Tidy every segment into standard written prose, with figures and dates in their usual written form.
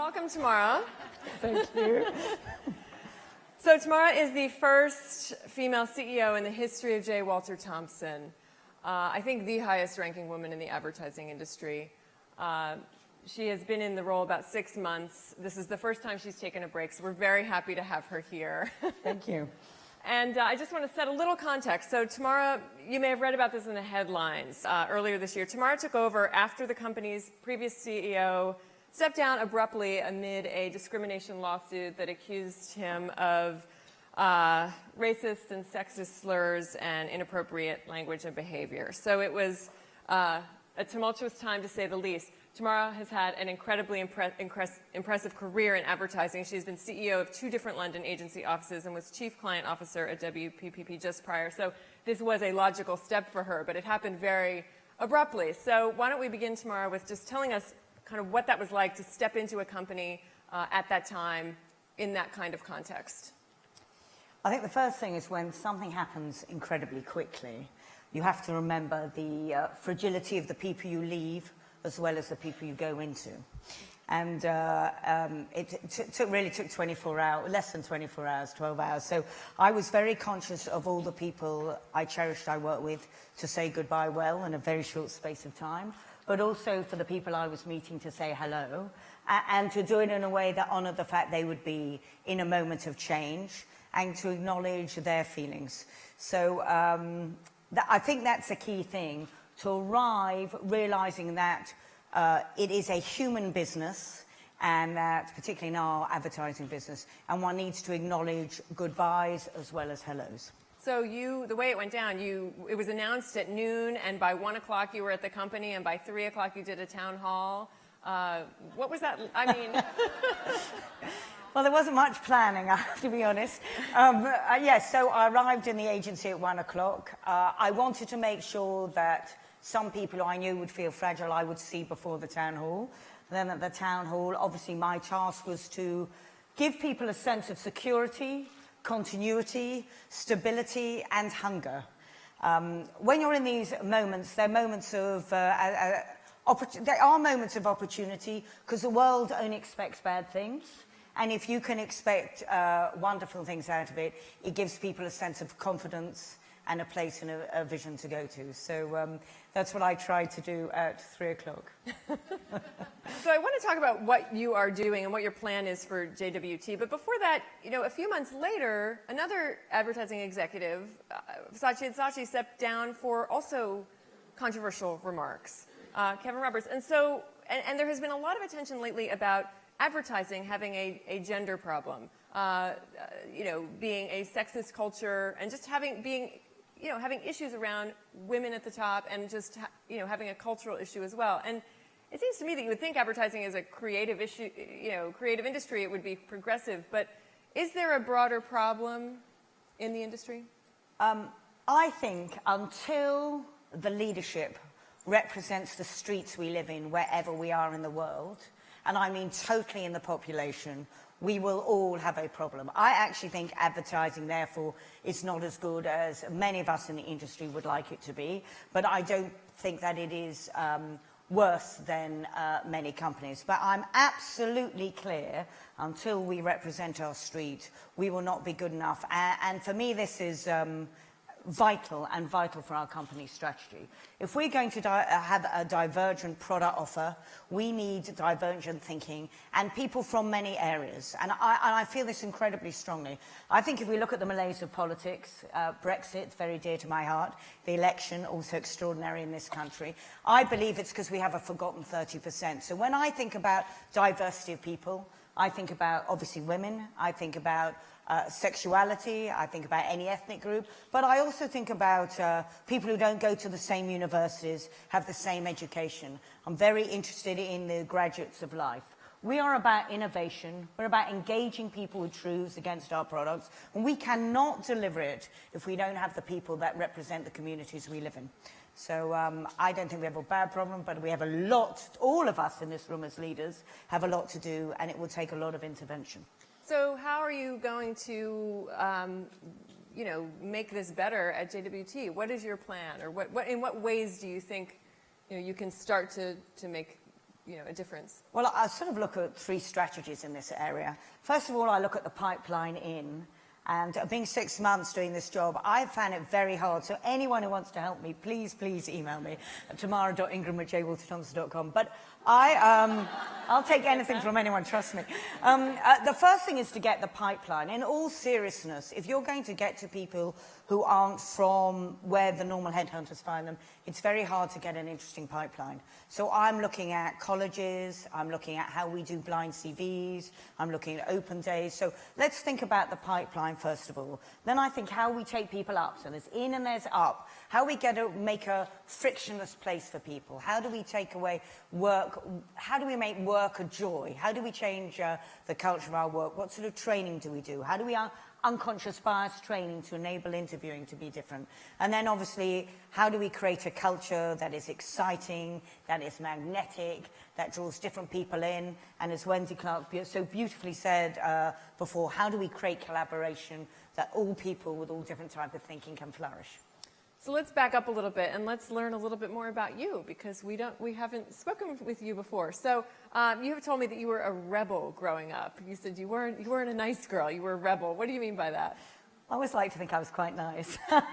welcome, Tamara. Thank you. So Tamara is the first female CEO in the history of J. Walter Thompson. I think the highest ranking woman in the advertising industry. She has been in the role about 6 months. This is the first time she's taken a break, so we're very happy to have her here. Thank you. And I just want to set a little context. So Tamara, you may have read about this in the headlines earlier this year. Tamara took over after the company's previous CEO stepped down abruptly amid a discrimination lawsuit that accused him of racist and sexist slurs and inappropriate language and behavior. So it was a tumultuous time, to say the least. Tamara has had an incredibly impressive career in advertising. She's been CEO of 2 different London agency offices and was chief client officer at WPP just prior. So this was a logical step for her, but it happened very abruptly. So why don't we begin, Tamara, with just telling us kind of what that was like to step into a company at that time in that kind of context. I think the first thing is when something happens incredibly quickly, you have to remember the fragility of the people you leave as well as the people you go into. And it really took 24 hours, less than 24 hours, 12 hours. So I was very conscious of all the people I cherished I worked with to say goodbye well in a very short space of time, but also for the people I was meeting to say hello, and to do it in a way that honored the fact they would be in a moment of change and to acknowledge their feelings. So I think that's a key thing, to arrive realizing that it is a human business, and that particularly in our advertising business, and one needs to acknowledge goodbyes as well as hellos. So the way it went down, it was announced at noon, and by 1 o'clock you were at the company, and by 3 o'clock you did a town hall. What was that? I mean... Well, there wasn't much planning, I have to be honest. Yes, so I arrived in the agency at 1 o'clock. I wanted to make sure that some people I knew would feel fragile I would see before the town hall. Then at the town hall, obviously my task was to give people a sense of security, continuity, stability, and hunger. When you're in these moments, they're moments of... there are moments of opportunity, because the world only expects bad things. And if you can expect wonderful things out of it, it gives people a sense of confidence and a place and a vision to go to. So that's what I tried to do at 3 o'clock. So I want to talk about what you are doing and what your plan is for JWT. But before that, a few months later, another advertising executive, Saatchi stepped down for also controversial remarks, Kevin Roberts. And so, and there has been a lot of attention lately about advertising having a gender problem, being a sexist culture, and just having issues around women at the top, and just having a cultural issue as well. And it seems to me that you would think advertising is a creative issue, creative industry, it would be progressive. But is there a broader problem in the industry? I think until the leadership represents the streets we live in wherever we are in the world, and I mean totally in the population, we will all have a problem. I actually think advertising, therefore, is not as good as many of us in the industry would like it to be, but I don't think that it is worse than many companies. But I'm absolutely clear, until we represent our street, we will not be good enough. And for me, this is vital for our company's strategy. If we're going to have a divergent product offer, we need divergent thinking and people from many areas. And I feel this incredibly strongly. I think if we look at the malaise of politics, Brexit, very dear to my heart, the election, also extraordinary in this country, I believe it's because we have a forgotten 30%. So when I think about diversity of people, I think about, obviously, women, I think about sexuality, I think about any ethnic group, but I also think about people who don't go to the same universities, have the same education. I'm very interested in the graduates of life. We are about innovation, we're about engaging people with truths against our products, and we cannot deliver it if we don't have the people that represent the communities we live in. So I don't think we have a bad problem, but we have a lot, all of us in this room as leaders have a lot to do, and it will take a lot of intervention. So how are you going to, make this better at JWT? What is your plan, or in what ways do you think you can start to make a difference? Well, I sort of look at 3 strategies in this area. First of all, I look at the pipeline in. And being 6 months doing this job, I found it very hard. So anyone who wants to help me, please email me at tamara.ingram@jwalterthompson.com. But I'll take anything from anyone, trust me. The first thing is to get the pipeline. In all seriousness, if you're going to get to people who aren't from where the normal headhunters find them, it's very hard to get an interesting pipeline. So I'm looking at colleges, I'm looking at how we do blind CVs, I'm looking at open days. So let's think about the pipeline first of all. Then I think how we take people up. So there's in and there's up. How we get to make a frictionless place for people. How do we take away work? How do we make work a joy? How do we change the culture of our work? What sort of training do we do? How do we unconscious bias training to enable interviewing to be different? And then obviously, how do we create a culture that is exciting, that is magnetic, that draws different people in? And as Wendy Clark so beautifully said before, how do we create collaboration that all people with all different types of thinking can flourish? So let's back up a little bit and let's learn a little bit more about you, because we haven't spoken with you before. So you have told me that you were a rebel growing up. You said you weren't a nice girl, you were a rebel. What do you mean by that? I always like to think I was quite nice. What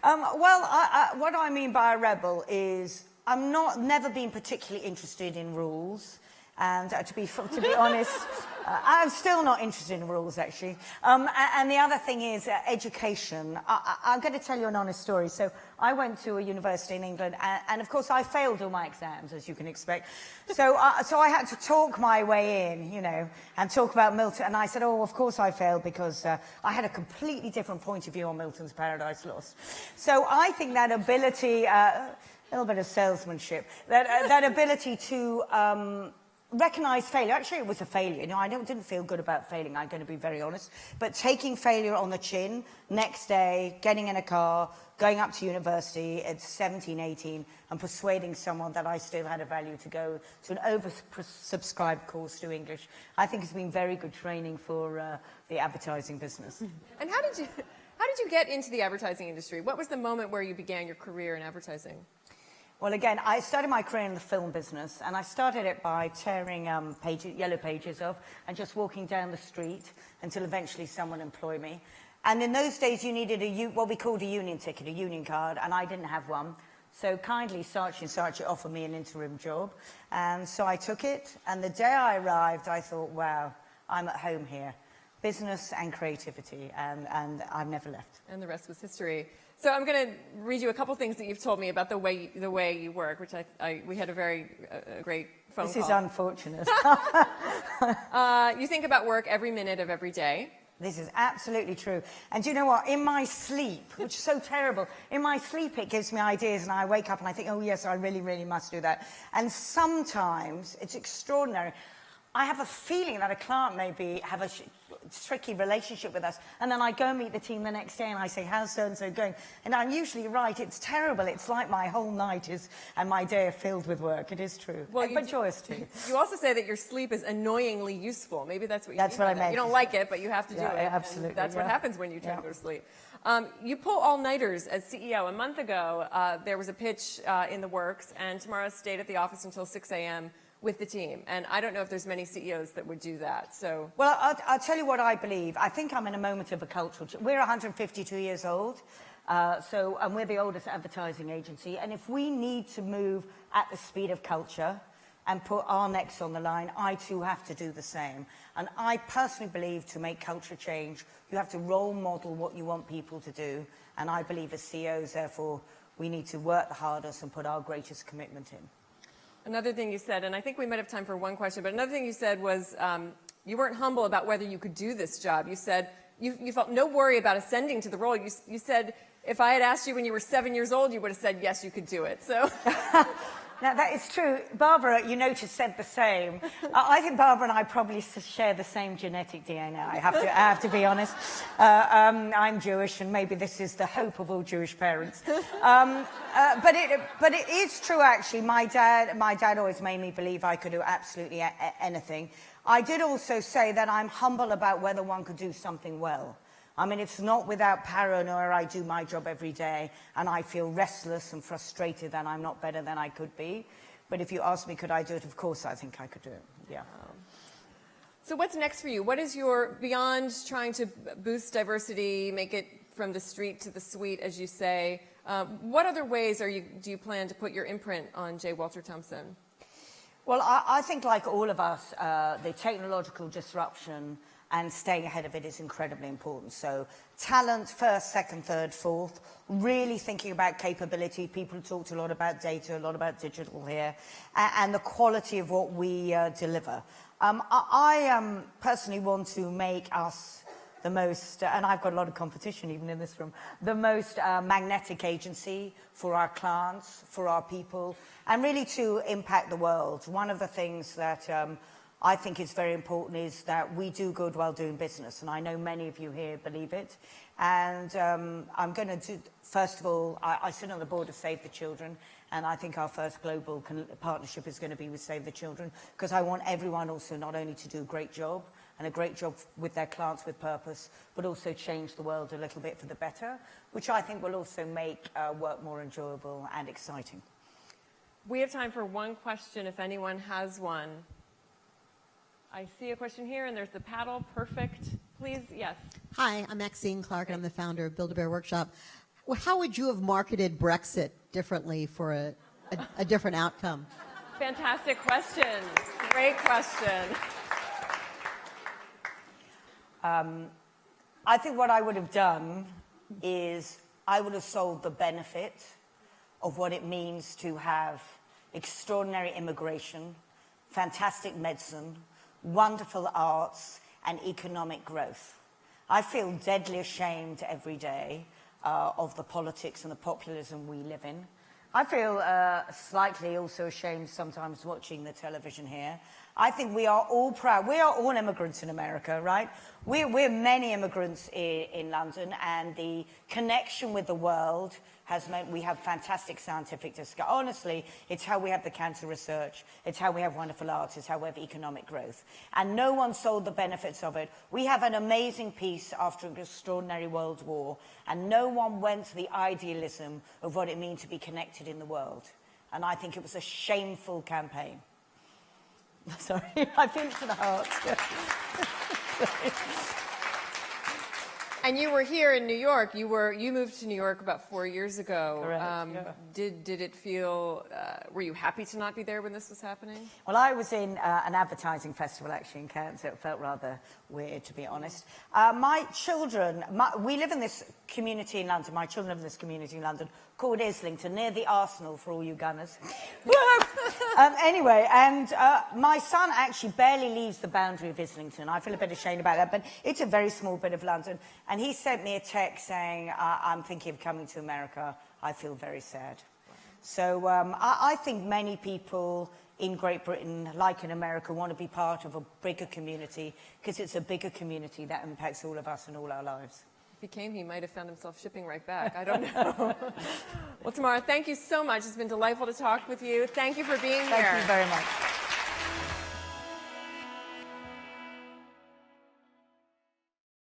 I mean by a rebel is I'm never been particularly interested in rules. And to be honest, I'm still not interested in rules, actually. And the other thing is education. I'm going to tell you an honest story. So I went to a university in England, and of course I failed all my exams, as you can expect. So I had to talk my way in, and talk about Milton. And I said, oh, of course I failed, because I had a completely different point of view on Milton's Paradise Lost. So I think that ability, a little bit of salesmanship, that ability to recognize failure. Actually, it was a failure. I didn't feel good about failing, I'm going to be very honest. But taking failure on the chin, next day, getting in a car, going up to university at 17, 18, and persuading someone that I still had a value to go to an oversubscribed course to English, I think has been very good training for the advertising business. And how did you get into the advertising industry? What was the moment where you began your career in advertising? Well, again, I started my career in the film business, and I started it by tearing yellow pages off and just walking down the street until eventually someone employed me. And in those days, you needed what we called a union ticket, a union card, and I didn't have one. So kindly, Saatchi offered me an interim job, and so I took it. And the day I arrived, I thought, wow, I'm at home here. Business and creativity, and I've never left. And the rest was history. So I'm going to read you a couple things that you've told me about the way you work, which we had a very great phone call. This is unfortunate. You think about work every minute of every day. This is absolutely true. And do you know what? In my sleep, which is so terrible, in my sleep it gives me ideas, and I wake up and I think, oh yes, I really, really must do that. And sometimes, it's extraordinary, I have a feeling that a client maybe have a tricky relationship with us, and then I go and meet the team the next day and I say, how's so-and-so going? And I'm usually right, it's terrible. It's like my whole night and my day are filled with work. It is true, well, but joyous too. You also say that your sleep is annoyingly useful. Maybe that's what you That's what I meant. You don't like it, but you have to do it. Absolutely. That's what happens when you try to go to sleep. You pull all-nighters as CEO. A month ago, there was a pitch in the works, and Tamara stayed at the office until 6 a.m. with the team. And I don't know if there's many CEOs that would do that. So, well, I'll tell you what I believe. I think I'm in a moment of a cultural change. We're 152 years old, and we're the oldest advertising agency. And if we need to move at the speed of culture and put our necks on the line, I too have to do the same. And I personally believe to make culture change, you have to role model what you want people to do. And I believe as CEOs, therefore, we need to work the hardest and put our greatest commitment in. Another thing you said, and I think we might have time for one question, but another thing you said was you weren't humble about whether you could do this job. You said you felt no worry about ascending to the role. You said if I had asked you when you were 7 years old, you would have said, yes, you could do it. So. Now, that is true. Barbara, you notice, said the same. I think Barbara and I probably share the same genetic DNA, I have to be honest. I'm Jewish, and maybe this is the hope of all Jewish parents. But it is true, actually. My dad always made me believe I could do absolutely anything. I did also say that I'm humble about whether one could do something well. I mean, it's not without paranoia I do my job every day, and I feel restless and frustrated that I'm not better than I could be. But if you ask me, could I do it? Of course, I think I could do it. Yeah. So what's next for you? What is your, beyond trying to boost diversity, make it from the street to the suite, as you say, what other ways do you plan to put your imprint on J. Walter Thompson? Well, I think like all of us, the technological disruption and staying ahead of it is incredibly important. So talent first, second, third, fourth, really thinking about capability. People talked a lot about data, a lot about digital here, and the quality of what we deliver. I personally want to make us the most, and I've got a lot of competition even in this room, the most magnetic agency for our clients, for our people, and really to impact the world. One of the things that I think is very important is that we do good while doing business, and I know many of you here believe it. And I'm going to do, first of all, I sit on the board of Save the Children, and I think our first global partnership is going to be with Save the Children, because I want everyone also not only to do a great job, and a great job with their clients with purpose, but also change the world a little bit for the better, which I think will also make work more enjoyable and exciting. We have time for one question, if anyone has one. I see a question here, and there's the paddle. Perfect. Please, yes. Hi, I'm Maxine Clark, and I'm the founder of Build-A-Bear Workshop. Well, how would you have marketed Brexit differently for a different outcome? Fantastic question. Great question. I think what I would have done is I would have sold the benefit of what it means to have extraordinary immigration, fantastic medicine, wonderful arts, and economic growth. I feel deadly ashamed every day of the politics and the populism we live in. I feel slightly also ashamed sometimes watching the television here. I think we are all proud. We are all immigrants in America, right? We're many immigrants in London, and the connection with the world has meant we have fantastic scientific discovery. Honestly, it's how we have the cancer research. It's how we have wonderful arts. It's how we have economic growth. And no one sold the benefits of it. We have an amazing peace after an extraordinary world war, and no one went to the idealism of what it means to be connected in the world. And I think it was a shameful campaign. Sorry, I feel it to the heart. And you were here in New York. You moved to New York about 4 years ago. Correct, yeah. Did it feel? Were you happy to not be there when this was happening? Well, I was in an advertising festival actually in Cannes, so it felt rather weird, to be honest. My children, we live in this community in London. My children live in this community in London called Islington, near the Arsenal for all you Gunners. Anyway, and my son actually barely leaves the boundary of Islington. I feel a bit ashamed about that, but it's a very small bit of London. And he sent me a text saying, I'm thinking of coming to America. I feel very sad. Wow. So I think many people in Great Britain, like in America, want to be part of a bigger community, because it's a bigger community that impacts all of us and all our lives. If he came, he might have found himself shipping right back. I don't know. Well, Tamara, thank you so much. It's been delightful to talk with you. Thank you for being here. Thank you very much.